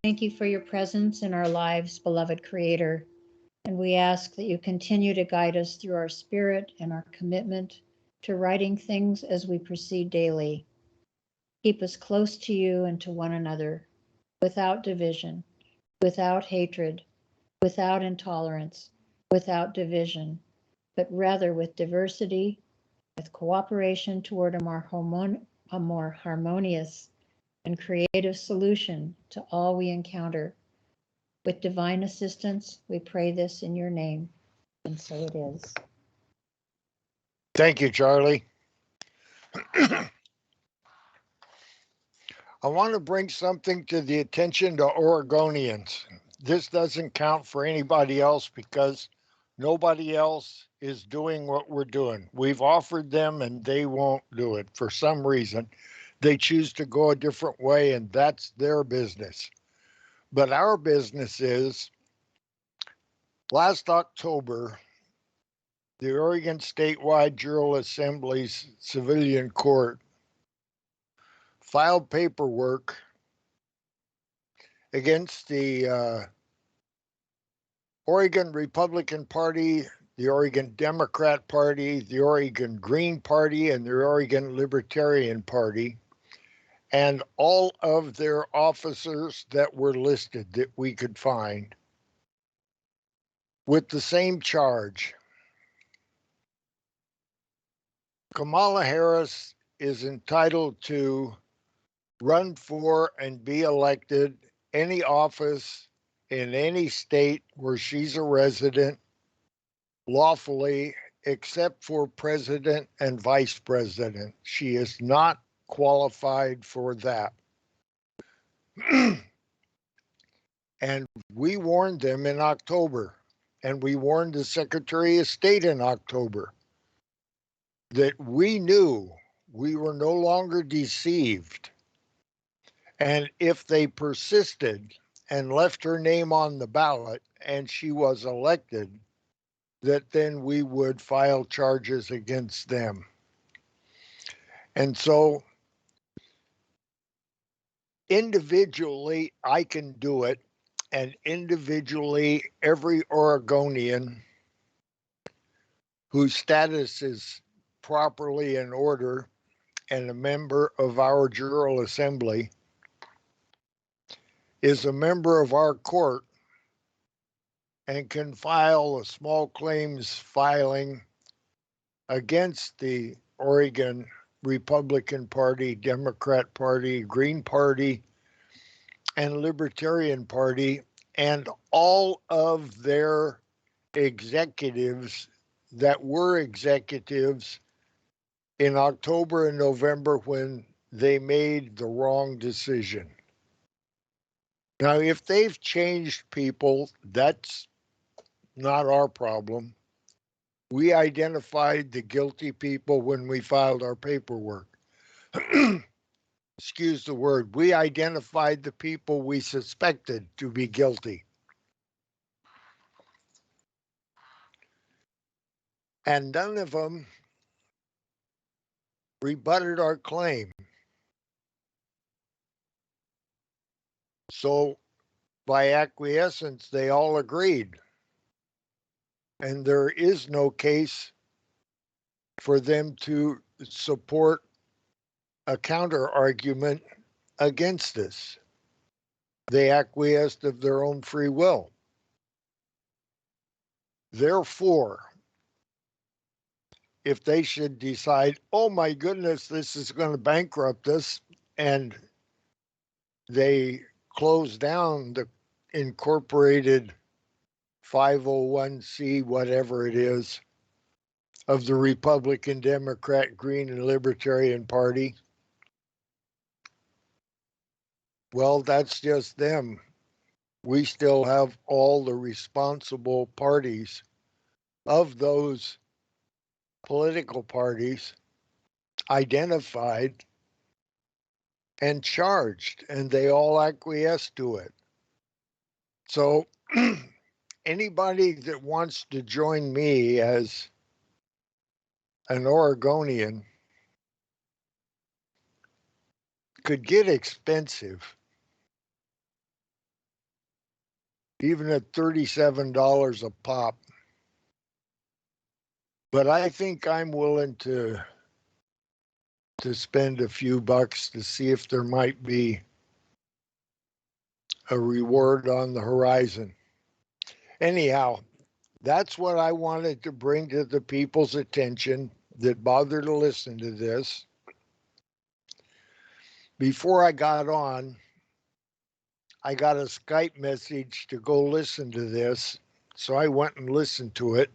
Thank you for your presence in our lives, beloved Creator. And we ask that you continue to guide us through our spirit and our commitment to writing things as we proceed daily. Keep us close to you and to one another, without division, without hatred, without intolerance, without division, but rather with diversity, with cooperation toward a more harmonious and creative solution to all we encounter. With divine assistance, we pray this in your name, and so it is. Thank you, Charlie. I want to bring something to the attention to Oregonians. This doesn't count for anybody else because nobody else is doing what we're doing. We've offered them and they won't do it for some reason. They choose to go a different way, and that's their business. But our business is, last October, the Oregon Statewide Jural Assembly's Civilian Court filed paperwork against the Oregon Republican Party, the Oregon Democrat Party, the Oregon Green Party, and the Oregon Libertarian Party, and all of their officers that were listed that we could find with the same charge. Kamala Harris is entitled to run for and be elected any office in any state where she's a resident lawfully, except for president and vice president. She is not qualified for that. And we warned them in October, and we warned the Secretary of State in October that we knew we were no longer deceived. And if they persisted and left her name on the ballot and she was elected, that then we would file charges against them. And so individually, I can do it. And individually, every Oregonian whose status is properly in order and a member of our Jural Assembly is a member of our court and can file a small claims filing against the Oregon Republican Party, Democrat Party, Green Party, and Libertarian Party, and all of their executives that were executives in October and November when they made the wrong decision. Now, if they've changed people, that's not our problem. We identified the guilty people when we filed our paperwork. Excuse the word. We identified the people we suspected to be guilty. And none of them rebutted our claim. So by acquiescence, they all agreed. And there is no case for them to support a counter argument against this. They acquiesced of their own free will. Therefore, if they should decide, oh my goodness, this is going to bankrupt us, and they close down the incorporated 501c, whatever it is, of the Republican, Democrat, Green, and Libertarian Party, well, that's just them. We still have all the responsible parties of those political parties identified and charged, and they all acquiesced to it. So anybody that wants to join me as an Oregonian could get expensive. even at $37 a pop. But I think I'm willing to spend a few bucks to see if there might be a reward on the horizon. Anyhow, that's what I wanted to bring to the people's attention that bother to listen to this. Before I got on, I got a Skype message to go listen to this. So I went and listened to it.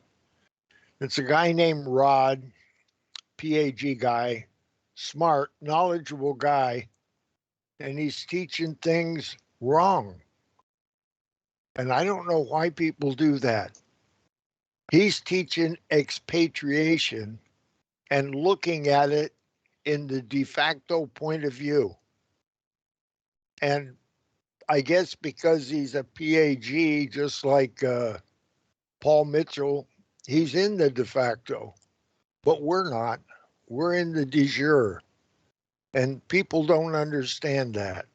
It's a guy named Rod, PAG guy, smart, knowledgeable guy, and he's teaching things wrong. And I don't know why people do that. He's teaching expatriation and looking at it in the de facto point of view. And I guess because he's a PAG, just like Paul Mitchell, he's in the de facto, but we're not. We're in the de jure. And people don't understand that.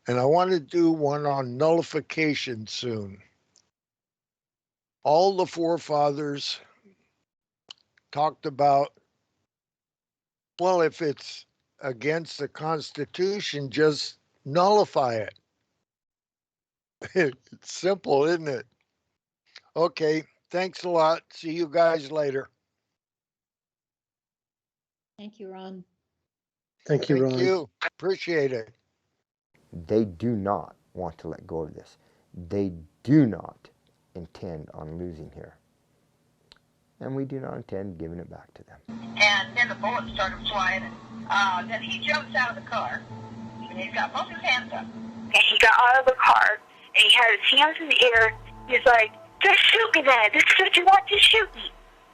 And I want to do one on nullification soon. All the forefathers talked about, well, if it's against the Constitution, just nullify it. It's simple, isn't it? Okay, thanks a lot. See you guys later. Thank you, Ron. Thank you, Ron. Thank you. Appreciate it. They do not want to let go of this. They do not intend on losing here. And we do not intend giving it back to them. And then the bullets started flying, and then he jumps out of the car, and he's got both his hands up. And he got out of the car, and he had his hands in the air. He's like, just shoot me then. This is what you want, to shoot me.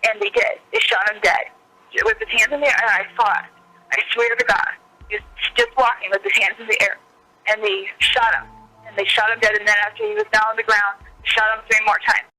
And they did. They shot him dead. With his hands in the air, and I saw it. I swear to God. He was just walking with his hands in the air. And they shot him. And they shot him dead, and then after he was down on the ground, shot him 3 more times.